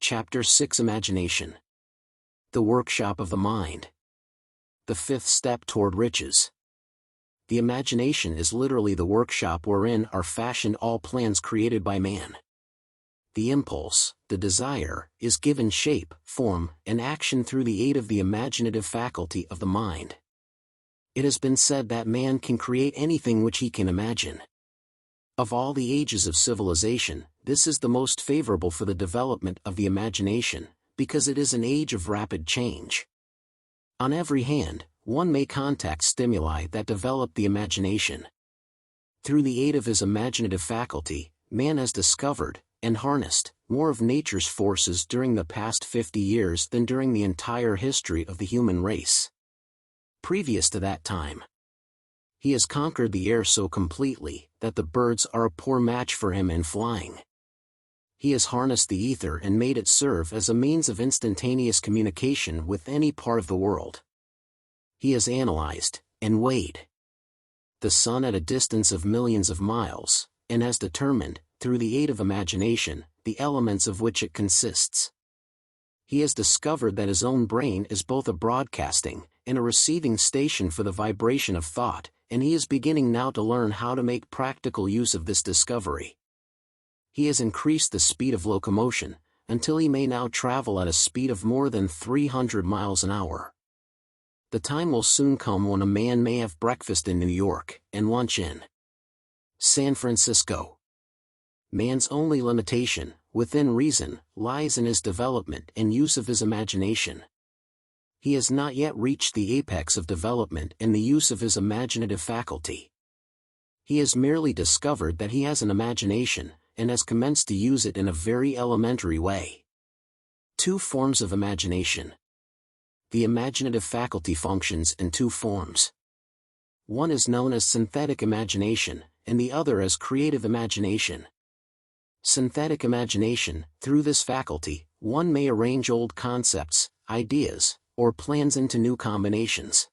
Chapter 6 Imagination. The workshop of the mind. The fifth step toward riches. The imagination is literally the workshop wherein are fashioned all plans created by man. The impulse, the desire, is given shape, form, and action through the aid of the imaginative faculty of the mind. It has been said that man can create anything which he can imagine. Of all the ages of civilization, this is the most favorable for the development of the imagination, because it is an age of rapid change. On every hand, one may contact stimuli that develop the imagination. Through the aid of his imaginative faculty, man has discovered, and harnessed, more of nature's forces during the past 50 years than during the entire history of the human race. Previous to that time, he has conquered the air so completely that the birds are a poor match for him in flying. He has harnessed the ether and made it serve as a means of instantaneous communication with any part of the world. He has analyzed, and weighed, the sun at a distance of millions of miles, and has determined, through the aid of imagination, the elements of which it consists. He has discovered that his own brain is both a broadcasting and a receiving station for the vibration of thought, and he is beginning now to learn how to make practical use of this discovery. He has increased the speed of locomotion, until he may now travel at a speed of more than 300 miles an hour. The time will soon come when a man may have breakfast in New York, and lunch in San Francisco. Man's only limitation, within reason, lies in his development and use of his imagination. He has not yet reached the apex of development in the use of his imaginative faculty. He has merely discovered that he has an imagination, and has commenced to use it in a very elementary way. Two forms of imagination. The imaginative faculty functions in two forms. One is known as synthetic imagination, and the other as creative imagination. Synthetic imagination, through this faculty, one may arrange old concepts, ideas, or plans into new combinations.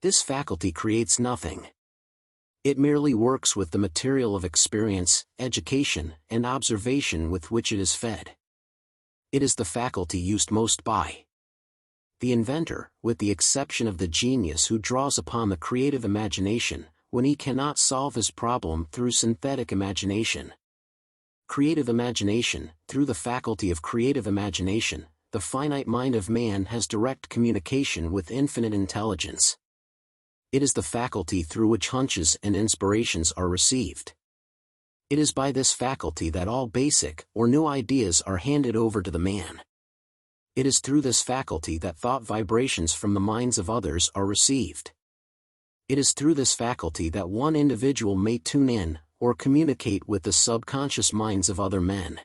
This faculty creates nothing. It merely works with the material of experience, education, and observation with which it is fed. It is the faculty used most by the inventor, with the exception of the genius who draws upon the creative imagination, when he cannot solve his problem through synthetic imagination. Creative imagination, through the faculty of creative imagination, the finite mind of man has direct communication with infinite intelligence. It is the faculty through which hunches and inspirations are received. It is by this faculty that all basic or new ideas are handed over to the man. It is through this faculty that thought vibrations from the minds of others are received. It is through this faculty that one individual may tune in, or communicate with the subconscious minds of other men.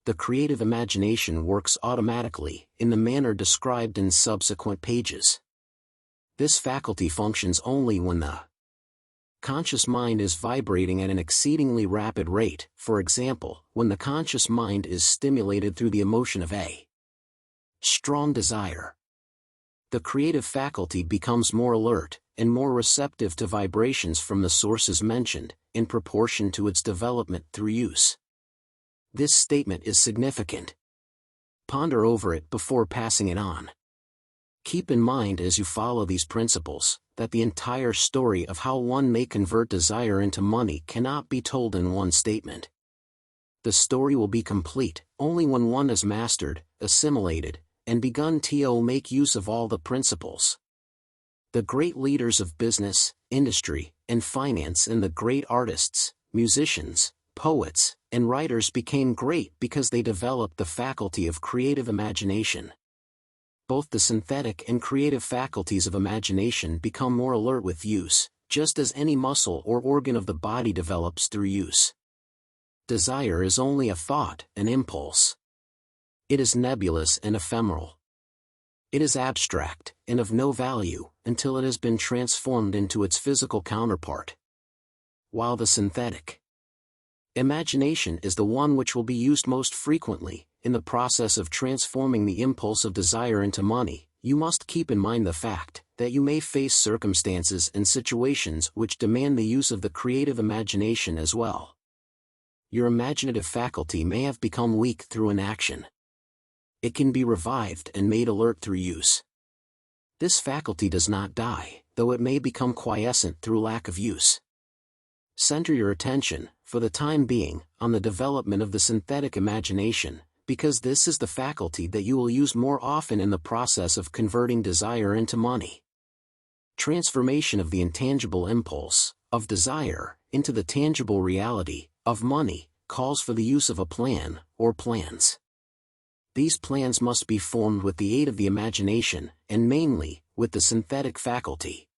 The creative imagination works automatically, in the manner described in subsequent pages. This faculty functions only when the conscious mind is vibrating at an exceedingly rapid rate, for example, when the conscious mind is stimulated through the emotion of a strong desire. The creative faculty becomes more alert, and more receptive to vibrations from the sources mentioned, in proportion to its development through use. This statement is significant. Ponder over it before passing it on. Keep in mind as you follow these principles, that the entire story of how one may convert desire into money cannot be told in one statement. The story will be complete only when one has mastered, assimilated, and begun to make use of all the principles. The great leaders of business, industry, and finance, and the great artists, musicians, poets, and writers became great because they developed the faculty of creative imagination. Both the synthetic and creative faculties of imagination become more alert with use, just as any muscle or organ of the body develops through use. Desire is only a thought, an impulse. It is nebulous and ephemeral. It is abstract, and of no value, until it has been transformed into its physical counterpart. While the synthetic imagination is the one which will be used most frequently, in the process of transforming the impulse of desire into money, you must keep in mind the fact that you may face circumstances and situations which demand the use of the creative imagination as well. your imaginative faculty may have become weak through inaction. It can be revived and made alert through use. This faculty does not die, though it may become quiescent through lack of use. Center your attention, for the time being, on the development of the synthetic imagination, because this is the faculty that you will use more often in the process of converting desire into money. Transformation of the intangible impulse, of desire, into the tangible reality, of money, calls for the use of a plan, or plans. These plans must be formed with the aid of the imagination, and mainly, with the synthetic faculty.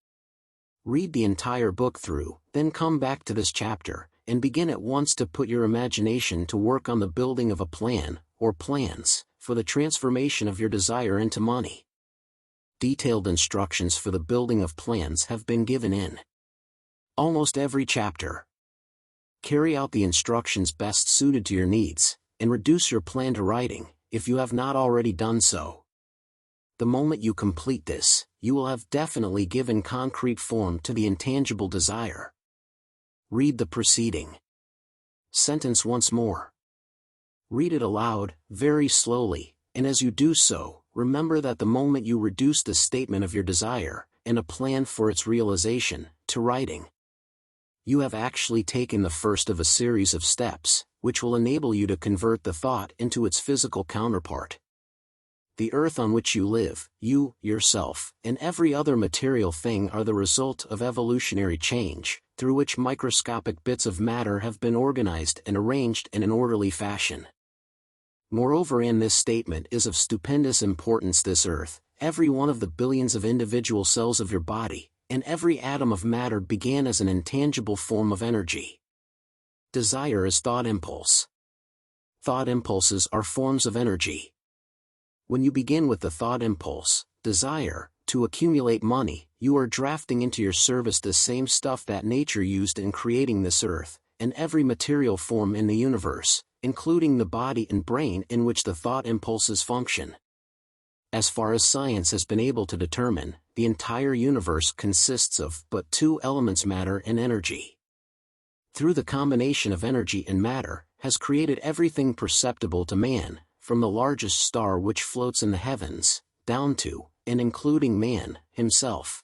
Read the entire book through, then come back to this chapter, and begin at once to put your imagination to work on the building of a plan, or plans, for the transformation of your desire into money. Detailed instructions for the building of plans have been given in almost every chapter. Carry out the instructions best suited to your needs, and reduce your plan to writing, if you have not already done so. The moment you complete this, you will have definitely given concrete form to the intangible desire. Read the preceding sentence once more. Read it aloud, very slowly, and as you do so, remember that the moment you reduce the statement of your desire, and a plan for its realization, to writing, you have actually taken the first of a series of steps, which will enable you to convert the thought into its physical counterpart. The earth on which you live, you, yourself, and every other material thing are the result of evolutionary change, through which microscopic bits of matter have been organized and arranged in an orderly fashion. Moreover, in this statement is of stupendous importance: this earth, every one of the billions of individual cells of your body, and every atom of matter began as an intangible form of energy. Desire is thought impulse. Thought impulses are forms of energy. When you begin with the thought impulse, desire, to accumulate money, you are drafting into your service the same stuff that nature used in creating this earth, and every material form in the universe, including the body and brain in which the thought impulses function. As far as science has been able to determine, the entire universe consists of but two elements: matter and energy. Through the combination of energy and matter, has created everything perceptible to man, from the largest star which floats in the heavens, down to, and including man, himself.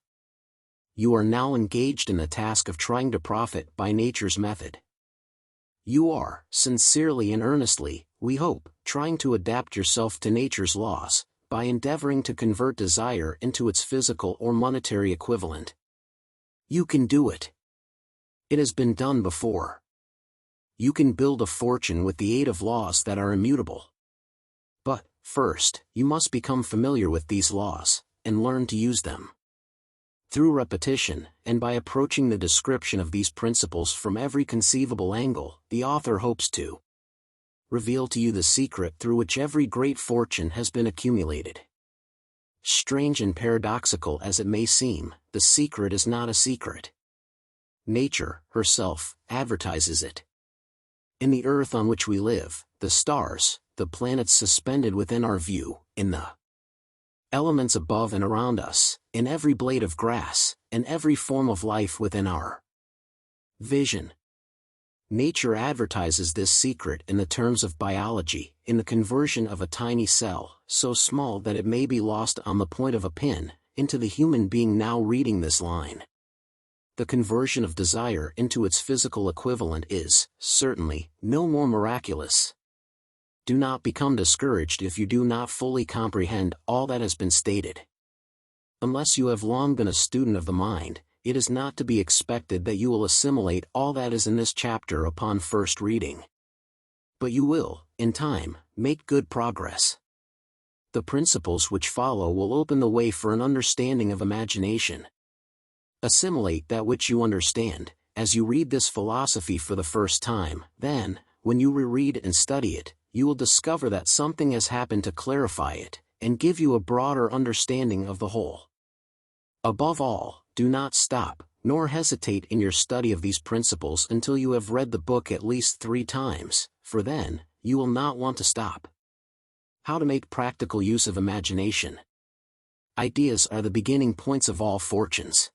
You are now engaged in the task of trying to profit by nature's method. You are, sincerely and earnestly, we hope, trying to adapt yourself to nature's laws, by endeavoring to convert desire into its physical or monetary equivalent. You can do it. It has been done before. You can build a fortune with the aid of laws that are immutable. But, first, you must become familiar with these laws, and learn to use them. Through repetition, and by approaching the description of these principles from every conceivable angle, the author hopes to reveal to you the secret through which every great fortune has been accumulated. Strange and paradoxical as it may seem, the secret is not a secret. Nature, herself, advertises it. In the earth on which we live, the stars, the planets suspended within our view, in the elements above and around us, in every blade of grass, and every form of life within our vision. Nature advertises this secret in the terms of biology, in the conversion of a tiny cell, so small that it may be lost on the point of a pin, into the human being now reading this line. The conversion of desire into its physical equivalent is, certainly, no more miraculous. Do not become discouraged if you do not fully comprehend all that has been stated. Unless you have long been a student of the mind, it is not to be expected that you will assimilate all that is in this chapter upon first reading. But you will, in time, make good progress. The principles which follow will open the way for an understanding of imagination. Assimilate that which you understand, as you read this philosophy for the first time, then, when you reread and study it, you will discover that something has happened to clarify it, and give you a broader understanding of the whole. Above all, do not stop, nor hesitate in your study of these principles until you have read the book at least 3 times, for then, you will not want to stop. How to make practical use of imagination. Ideas are the beginning points of all fortunes.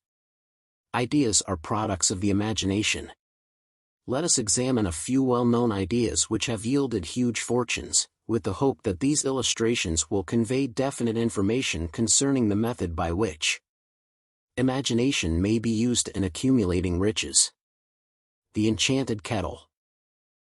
Ideas are products of the imagination. let us examine a few well-known ideas which have yielded huge fortunes, with the hope that these illustrations will convey definite information concerning the method by which imagination may be used in accumulating riches. The Enchanted Kettle.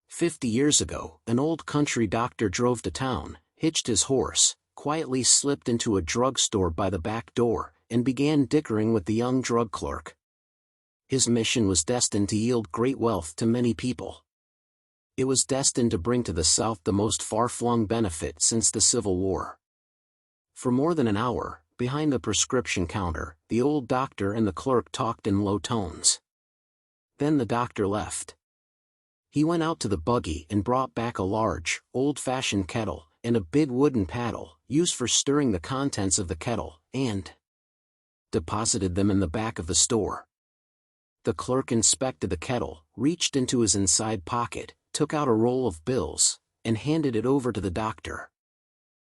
50 years ago, an old country doctor drove to town, hitched his horse, quietly slipped into a drugstore by the back door, and began dickering with the young drug clerk. His mission was destined to yield great wealth to many people. It was destined to bring to the South the most far-flung benefit since the Civil War. For more than an hour, behind the prescription counter, the old doctor and the clerk talked in low tones. Then the doctor left. He went out to the buggy and brought back a large, old-fashioned kettle, and a big wooden paddle, used for stirring the contents of the kettle, and deposited them in the back of the store. The clerk inspected the kettle, reached into his inside pocket, took out a roll of bills, and handed it over to the doctor.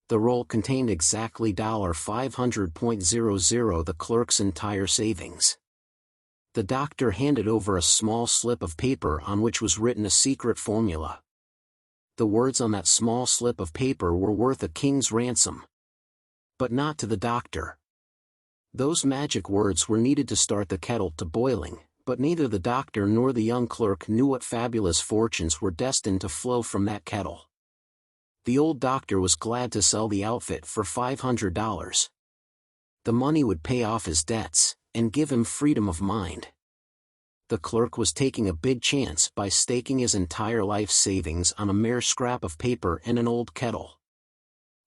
The roll contained exactly $500.00, the clerk's entire savings. The doctor handed over a small slip of paper on which was written a secret formula. The words on that small slip of paper were worth a king's ransom. But not to the doctor. Those magic words were needed to start the kettle to boiling, but neither the doctor nor the young clerk knew what fabulous fortunes were destined to flow from that kettle. The old doctor was glad to sell the outfit for $500. The money would pay off his debts, and give him freedom of mind. The clerk was taking a big chance by staking his entire life savings on a mere scrap of paper and an old kettle.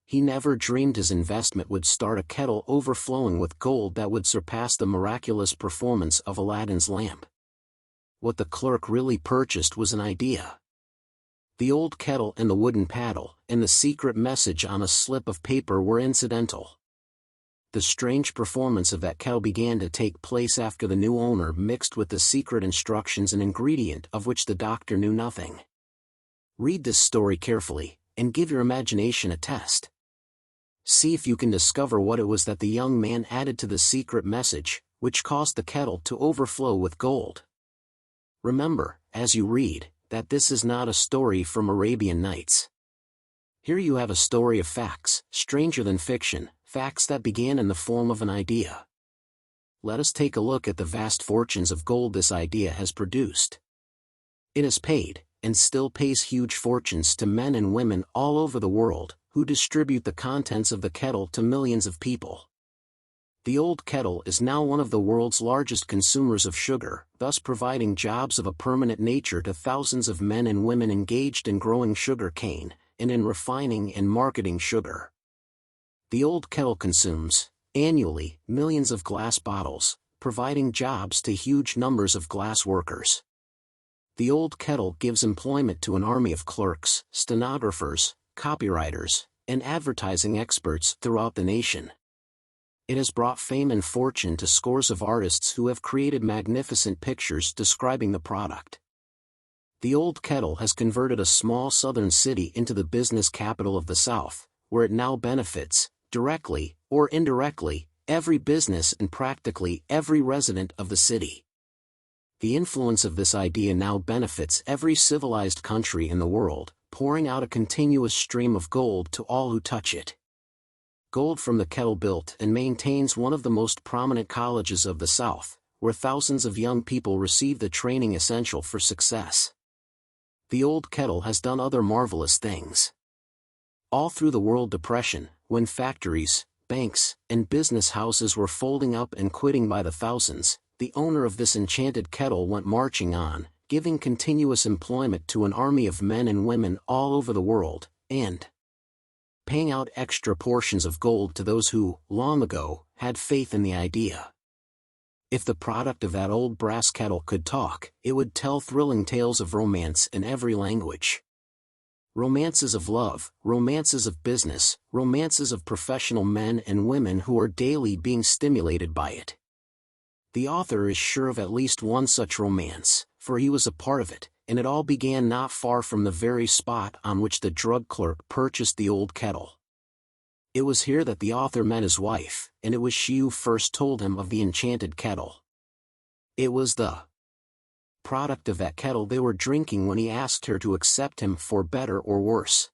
He never dreamed his investment would start a kettle overflowing with gold that would surpass the miraculous performance of Aladdin's lamp. What the clerk really purchased was an idea. The old kettle and the wooden paddle, and the secret message on a slip of paper were incidental. The strange performance of that kettle began to take place after the new owner mixed with the secret instructions an ingredient of which the doctor knew nothing. Read this story carefully, and give your imagination a test. See if you can discover what it was that the young man added to the secret message, which caused the kettle to overflow with gold. Remember, as you read, that this is not a story from Arabian Nights. Here you have a story of facts, stranger than fiction, facts that began in the form of an idea. Let us take a look at the vast fortunes of gold this idea has produced. It has paid, and still pays huge fortunes to men and women all over the world, who distribute the contents of the kettle to millions of people. The old kettle is now one of the world's largest consumers of sugar, thus providing jobs of a permanent nature to thousands of men and women engaged in growing sugar cane, and in refining and marketing sugar. The old kettle consumes, annually, millions of glass bottles, providing jobs to huge numbers of glass workers. The old kettle gives employment to an army of clerks, stenographers, copywriters, and advertising experts throughout the nation. It has brought fame and fortune to scores of artists who have created magnificent pictures describing the product. The old kettle has converted a small southern city into the business capital of the South, where it now benefits, directly or indirectly, every business and practically every resident of the city. The influence of this idea now benefits every civilized country in the world, pouring out a continuous stream of gold to all who touch it. Gold from the kettle built and maintains one of the most prominent colleges of the South, where thousands of young people receive the training essential for success. The old kettle has done other marvelous things. All through the World Depression, when factories, banks, and business houses were folding up and quitting by the thousands, the owner of this enchanted kettle went marching on, giving continuous employment to an army of men and women all over the world, and paying out extra portions of gold to those who, long ago, had faith in the idea. If the product of that old brass kettle could talk, it would tell thrilling tales of romance in every language. Romances of love, romances of business, romances of professional men and women who are daily being stimulated by it. The author is sure of at least one such romance, for he was a part of it, and it all began not far from the very spot on which the drug clerk purchased the old kettle. It was here that the author met his wife, and it was she who first told him of the enchanted kettle. It was the product of that kettle they were drinking when he asked her to accept him for better or worse.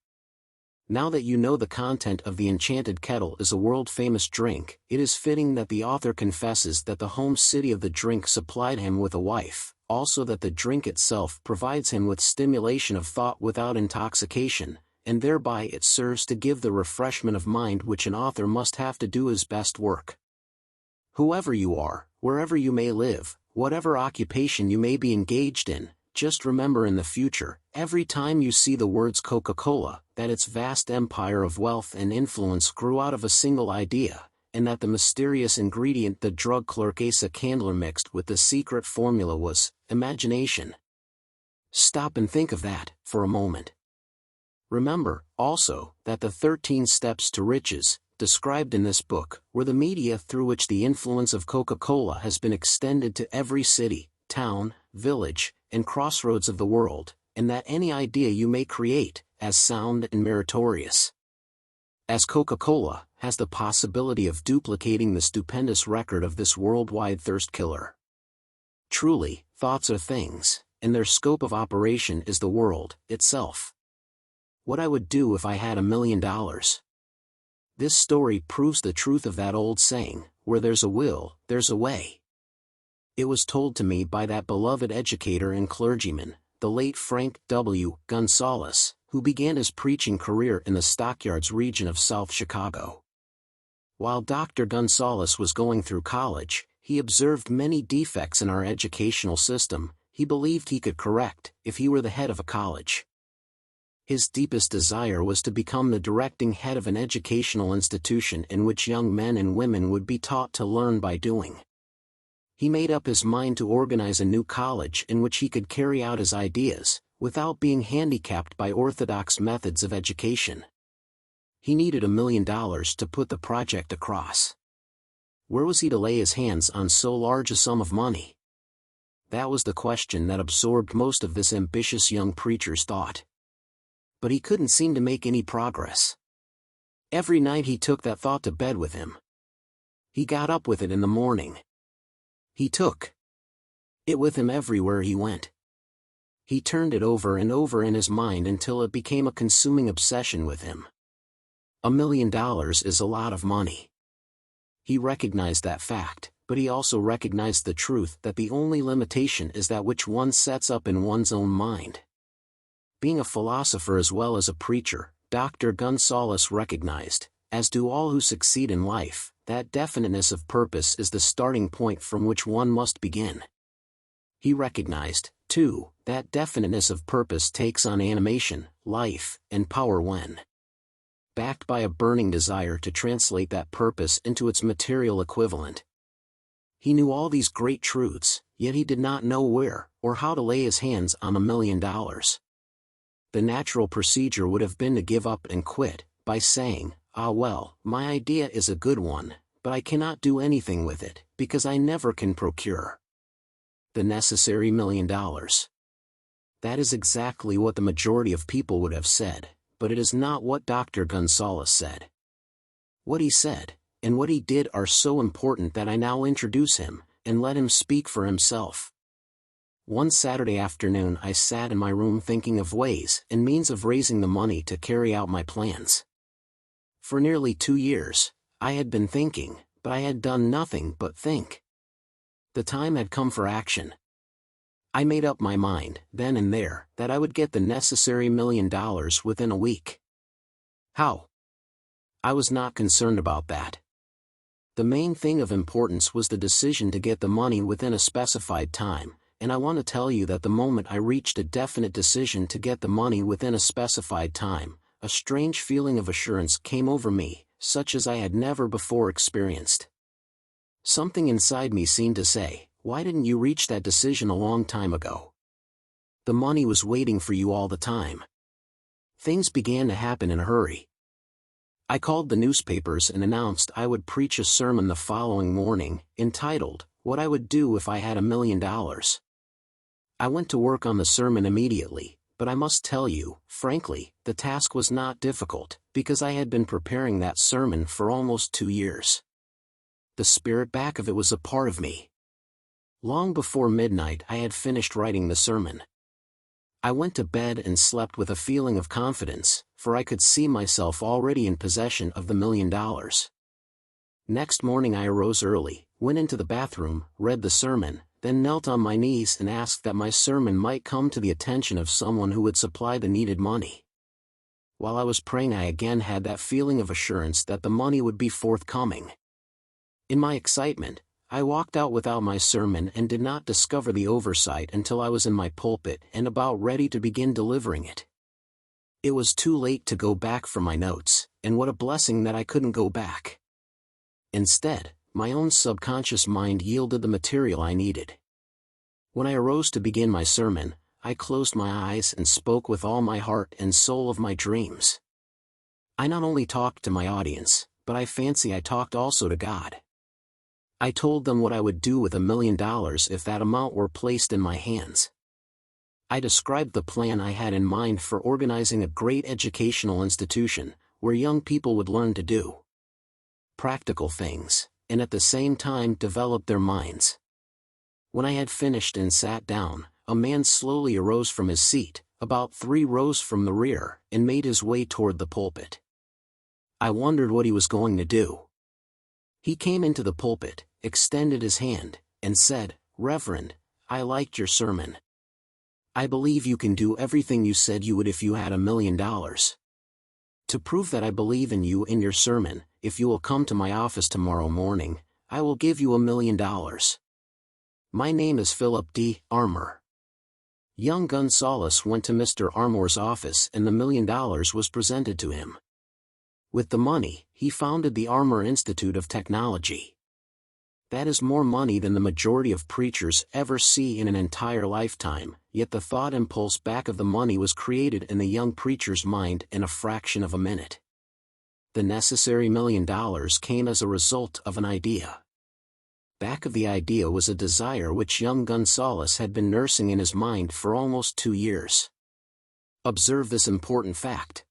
Now that you know the content of the enchanted kettle is a world-famous drink, it is fitting that the author confesses that the home city of the drink supplied him with a wife, also that the drink itself provides him with stimulation of thought without intoxication, and thereby it serves to give the refreshment of mind which an author must have to do his best work. Whoever you are, wherever you may live, whatever occupation you may be engaged in, just remember in the future, every time you see the words Coca-Cola, that its vast empire of wealth and influence grew out of a single idea, and that the mysterious ingredient the drug clerk Asa Candler mixed with the secret formula was imagination. Stop and think of that, for a moment. Remember, also, that the 13 steps to riches, described in this book, were the media through which the influence of Coca-Cola has been extended to every city, town, village, and crossroads of the world, and that any idea you may create, as sound and meritorious as Coca-Cola, has the possibility of duplicating the stupendous record of this worldwide thirst killer. Truly, thoughts are things, and their scope of operation is the world itself. What I would do if I had $1 million. This story proves the truth of that old saying, where there's a will, there's a way. It was told to me by that beloved educator and clergyman, the late Frank W. Gonzalez, who began his preaching career in the Stockyards region of South Chicago. While Dr. Gonzalez was going through college, he observed many defects in our educational system he believed he could correct if he were the head of a college. His deepest desire was to become the directing head of an educational institution in which young men and women would be taught to learn by doing. He made up his mind to organize a new college in which he could carry out his ideas, without being handicapped by orthodox methods of education. He needed $1 million to put the project across. Where was he to lay his hands on so large a sum of money? That was the question that absorbed most of this ambitious young preacher's thought. But he couldn't seem to make any progress. Every night he took that thought to bed with him. He got up with it in the morning. He took it with him everywhere he went. He turned it over and over in his mind until it became a consuming obsession with him. $1 million is a lot of money. He recognized that fact, but he also recognized the truth that the only limitation is that which one sets up in one's own mind. Being a philosopher as well as a preacher, Dr. Gonzalez recognized, as do all who succeed in life, that definiteness of purpose is the starting point from which one must begin. He recognized, too, that definiteness of purpose takes on animation, life, and power when backed by a burning desire to translate that purpose into its material equivalent. He knew all these great truths, yet he did not know where or how to lay his hands on $1 million. The natural procedure would have been to give up and quit, by saying, "Ah well, my idea is a good one, but I cannot do anything with it, because I never can procure the necessary $1 million." That is exactly what the majority of people would have said, but it is not what Dr. Gonzalez said. What he said, and what he did are so important that I now introduce him, and let him speak for himself. One Saturday afternoon I sat in my room thinking of ways and means of raising the money to carry out my plans. For nearly 2 years, I had been thinking, but I had done nothing but think. The time had come for action. I made up my mind, then and there, that I would get the necessary $1 million within a week. How? I was not concerned about that. The main thing of importance was the decision to get the money within a specified time, and I want to tell you that the moment I reached a definite decision to get the money within a specified time, a strange feeling of assurance came over me, such as I had never before experienced. Something inside me seemed to say, "Why didn't you reach that decision a long time ago? The money was waiting for you all the time." Things began to happen in a hurry. I called the newspapers and announced I would preach a sermon the following morning, entitled, "What I Would Do If I Had $1 Million." I went to work on the sermon immediately, but I must tell you, frankly, the task was not difficult, because I had been preparing that sermon for almost 2 years. The spirit back of it was a part of me. Long before midnight I had finished writing the sermon. I went to bed and slept with a feeling of confidence, for I could see myself already in possession of the $1 million. Next morning I arose early, went into the bathroom, read the sermon, then knelt on my knees and asked that my sermon might come to the attention of someone who would supply the needed money. While I was praying I again had that feeling of assurance that the money would be forthcoming. In my excitement, I walked out without my sermon and did not discover the oversight until I was in my pulpit and about ready to begin delivering it. It was too late to go back for my notes, and what a blessing that I couldn't go back. Instead, my own subconscious mind yielded the material I needed. When I arose to begin my sermon, I closed my eyes and spoke with all my heart and soul of my dreams. I not only talked to my audience, but I fancy I talked also to God. I told them what I would do with $1 million if that amount were placed in my hands. I described the plan I had in mind for organizing a great educational institution, where young people would learn to do practical things, and at the same time develop their minds. When I had finished and sat down, a man slowly arose from his seat, about 3 rows from the rear, and made his way toward the pulpit. I wondered what he was going to do. He came into the pulpit, extended his hand, and said, "Reverend, I liked your sermon. I believe you can do everything you said you would if you had $1 million. To prove that I believe in you in your sermon, if you will come to my office tomorrow morning, I will give you $1 million. My name is Philip D. Armour." Young Gonzalez went to Mr. Armour's office and the $1 million was presented to him. With the money, he founded the Armour Institute of Technology. That is more money than the majority of preachers ever see in an entire lifetime, yet the thought impulse back of the money was created in the young preacher's mind in a fraction of a minute. The necessary $1 million came as a result of an idea. Back of the idea was a desire which young Gonzalez had been nursing in his mind for almost 2 years. Observe this important fact.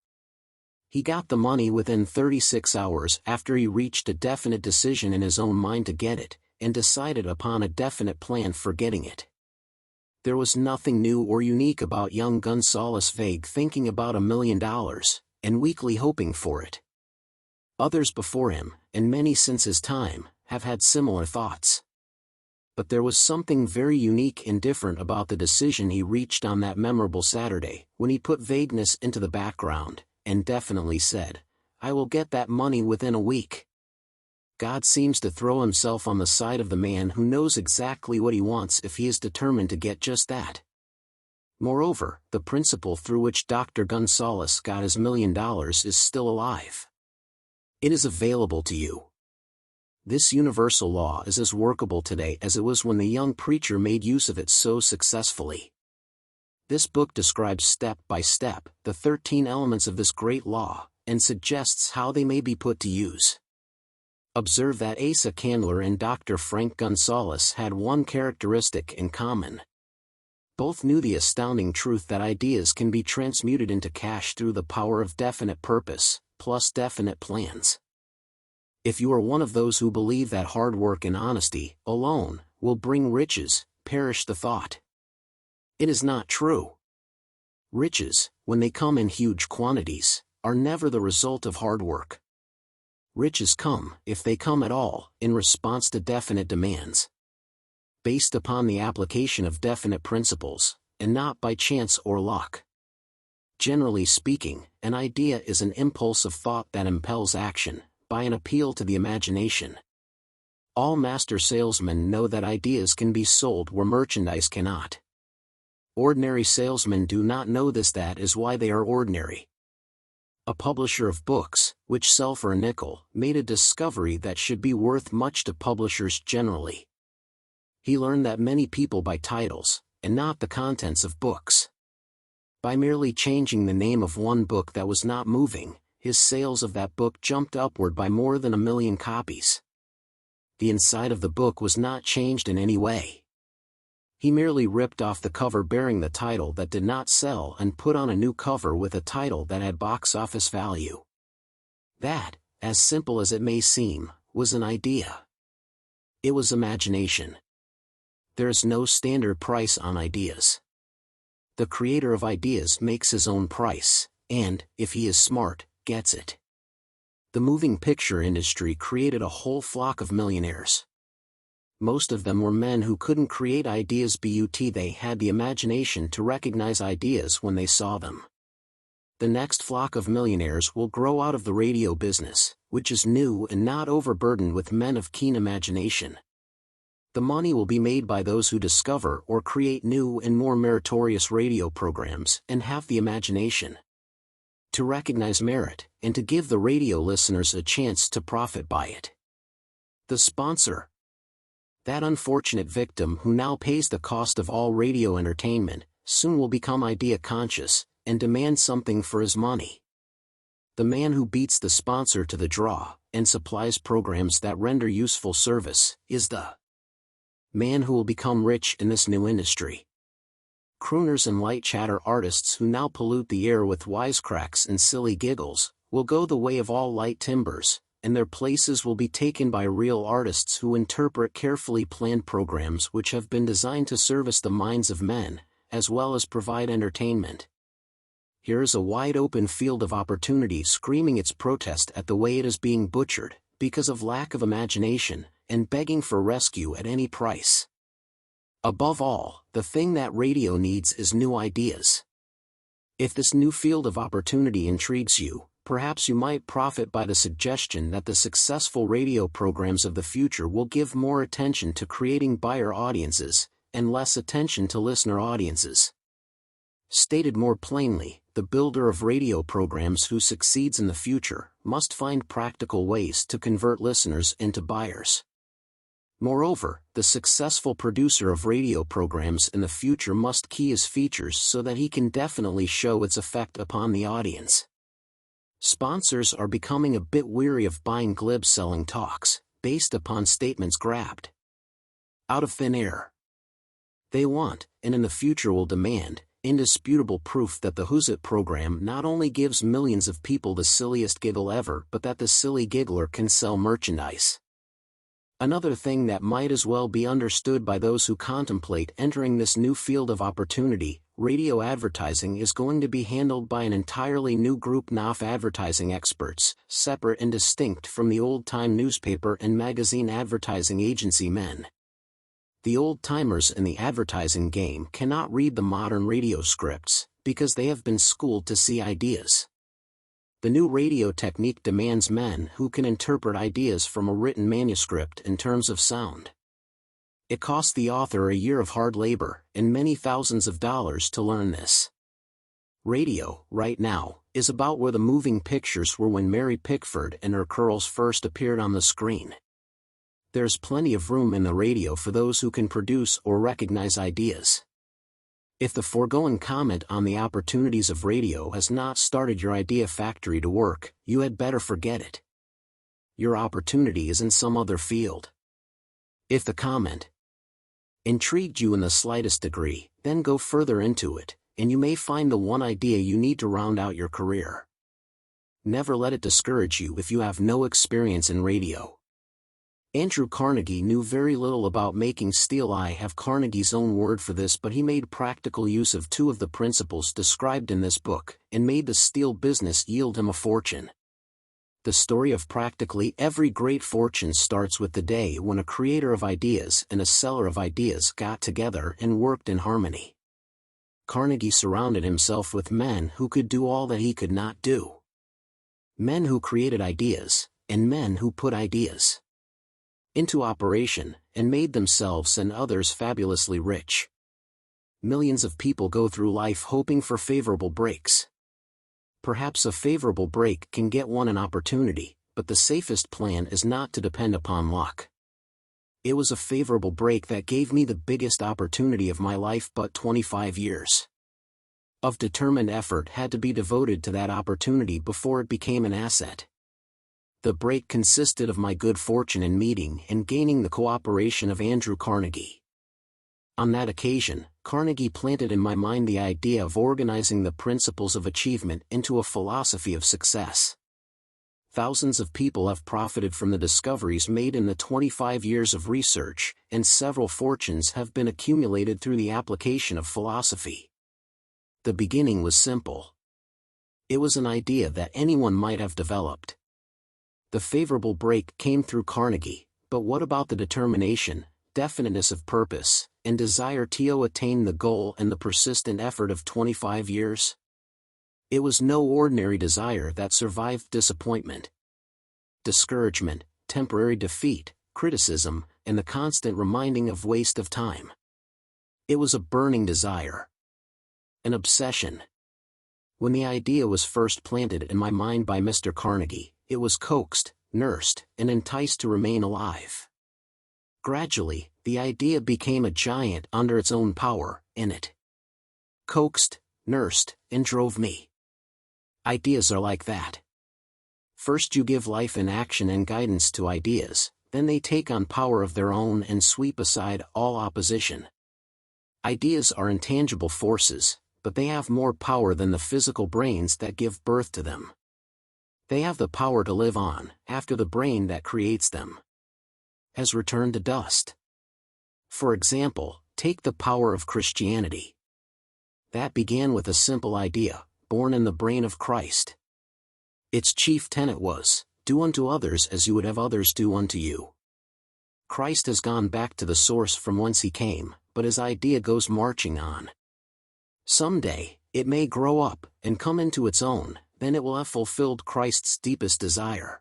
He got the money within 36 hours after he reached a definite decision in his own mind to get it, and decided upon a definite plan for getting it. There was nothing new or unique about young Gonzalez' vague thinking about $1 million, and weakly hoping for it. Others before him, and many since his time, have had similar thoughts. But there was something very unique and different about the decision he reached on that memorable Saturday, when he put vagueness into the background, and definitely said, "I will get that money within a week." God seems to throw himself on the side of the man who knows exactly what he wants if he is determined to get just that. Moreover, the principle through which Dr. Gonzalez got his $1 million is still alive. It is available to you. This universal law is as workable today as it was when the young preacher made use of it so successfully. This book describes step by step the 13 elements of this great law, and suggests how they may be put to use. Observe that Asa Candler and Dr. Frank Gonzalez had one characteristic in common. Both knew the astounding truth that ideas can be transmuted into cash through the power of definite purpose, plus definite plans. If you are one of those who believe that hard work and honesty, alone, will bring riches, perish the thought. It is not true. Riches, when they come in huge quantities, are never the result of hard work. Riches come, if they come at all, in response to definite demands. Based upon the application of definite principles, and not by chance or luck. Generally speaking, an idea is an impulse of thought that impels action, by an appeal to the imagination. All master salesmen know that ideas can be sold where merchandise cannot. Ordinary salesmen do not know this. That is why they are ordinary. A publisher of books, which sell for a nickel, made a discovery that should be worth much to publishers generally. He learned that many people buy titles, and not the contents of books. By merely changing the name of one book that was not moving, his sales of that book jumped upward by more than 1 million copies. The inside of the book was not changed in any way. He merely ripped off the cover bearing the title that did not sell and put on a new cover with a title that had box office value. That, as simple as it may seem, was an idea. It was imagination. There is no standard price on ideas. The creator of ideas makes his own price, and, if he is smart, gets it. The moving picture industry created a whole flock of millionaires. Most of them were men who couldn't create ideas, but they had the imagination to recognize ideas when they saw them. The next flock of millionaires will grow out of the radio business, which is new and not overburdened with men of keen imagination. The money will be made by those who discover or create new and more meritorious radio programs and have the imagination to recognize merit and to give the radio listeners a chance to profit by it. The sponsor, that unfortunate victim who now pays the cost of all radio entertainment, soon will become idea conscious and demand something for his money. The man who beats the sponsor to the draw and supplies programs that render useful service is the man who will become rich in this new industry. Crooners and light chatter artists who now pollute the air with wisecracks and silly giggles will go the way of all light timbers, and their places will be taken by real artists who interpret carefully planned programs which have been designed to service the minds of men, as well as provide entertainment. Here is a wide-open field of opportunity screaming its protest at the way it is being butchered, because of lack of imagination, and begging for rescue at any price. Above all, the thing that radio needs is new ideas. If this new field of opportunity intrigues you, perhaps you might profit by the suggestion that the successful radio programs of the future will give more attention to creating buyer audiences, and less attention to listener audiences. Stated more plainly, the builder of radio programs who succeeds in the future must find practical ways to convert listeners into buyers. Moreover, the successful producer of radio programs in the future must key his features so that he can definitely show its effect upon the audience. Sponsors are becoming a bit weary of buying glib selling talks, based upon statements grabbed out of thin air. They want, and in the future will demand, indisputable proof that the Who's It program not only gives millions of people the silliest giggle ever, but that the silly giggler can sell merchandise. Another thing that might as well be understood by those who contemplate entering this new field of opportunity: radio advertising is going to be handled by an entirely new group of advertising experts, separate and distinct from the old-time newspaper and magazine advertising agency men. The old-timers in the advertising game cannot read the modern radio scripts, because they have been schooled to see ideas. The new radio technique demands men who can interpret ideas from a written manuscript in terms of sound. It costs the author a year of hard labor and many thousands of dollars to learn this. Radio, right now, is about where the moving pictures were when Mary Pickford and her curls first appeared on the screen. There's plenty of room in the radio for those who can produce or recognize ideas. If the foregoing comment on the opportunities of radio has not started your idea factory to work, you had better forget it. Your opportunity is in some other field. If the comment intrigued you in the slightest degree, then go further into it, and you may find the one idea you need to round out your career. Never let it discourage you if you have no experience in radio. Andrew Carnegie knew very little about making steel. I have Carnegie's own word for this, but he made practical use of two of the principles described in this book, and made the steel business yield him a fortune. The story of practically every great fortune starts with the day when a creator of ideas and a seller of ideas got together and worked in harmony. Carnegie surrounded himself with men who could do all that he could not do. Men who created ideas, and men who put ideas into operation, and made themselves and others fabulously rich. Millions of people go through life hoping for favorable breaks. Perhaps a favorable break can get one an opportunity, but the safest plan is not to depend upon luck. It was a favorable break that gave me the biggest opportunity of my life, but 25 years of determined effort had to be devoted to that opportunity before it became an asset. The break consisted of my good fortune in meeting and gaining the cooperation of Andrew Carnegie. On that occasion, Carnegie planted in my mind the idea of organizing the principles of achievement into a philosophy of success. Thousands of people have profited from the discoveries made in the 25 years of research, and several fortunes have been accumulated through the application of philosophy. The beginning was simple. It was an idea that anyone might have developed. The favorable break came through Carnegie, but what about the determination, definiteness of purpose, and desire to attain the goal and the persistent effort of 25 years? It was no ordinary desire that survived disappointment, discouragement, temporary defeat, criticism, and the constant reminding of waste of time. It was a burning desire. An obsession. When the idea was first planted in my mind by Mr. Carnegie, it was coaxed, nursed, and enticed to remain alive. Gradually, the idea became a giant under its own power, and it coaxed, nursed, and drove me. Ideas are like that. First you give life and action and guidance to ideas, then they take on power of their own and sweep aside all opposition. Ideas are intangible forces, but they have more power than the physical brains that give birth to them. They have the power to live on, after the brain that creates them has returned to dust. For example, take the power of Christianity. That began with a simple idea, born in the brain of Christ. Its chief tenet was, do unto others as you would have others do unto you. Christ has gone back to the source from whence he came, but his idea goes marching on. Someday, it may grow up and come into its own, then it will have fulfilled Christ's deepest desire.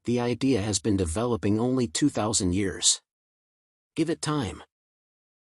The idea has been developing only 2,000 years. Give it time.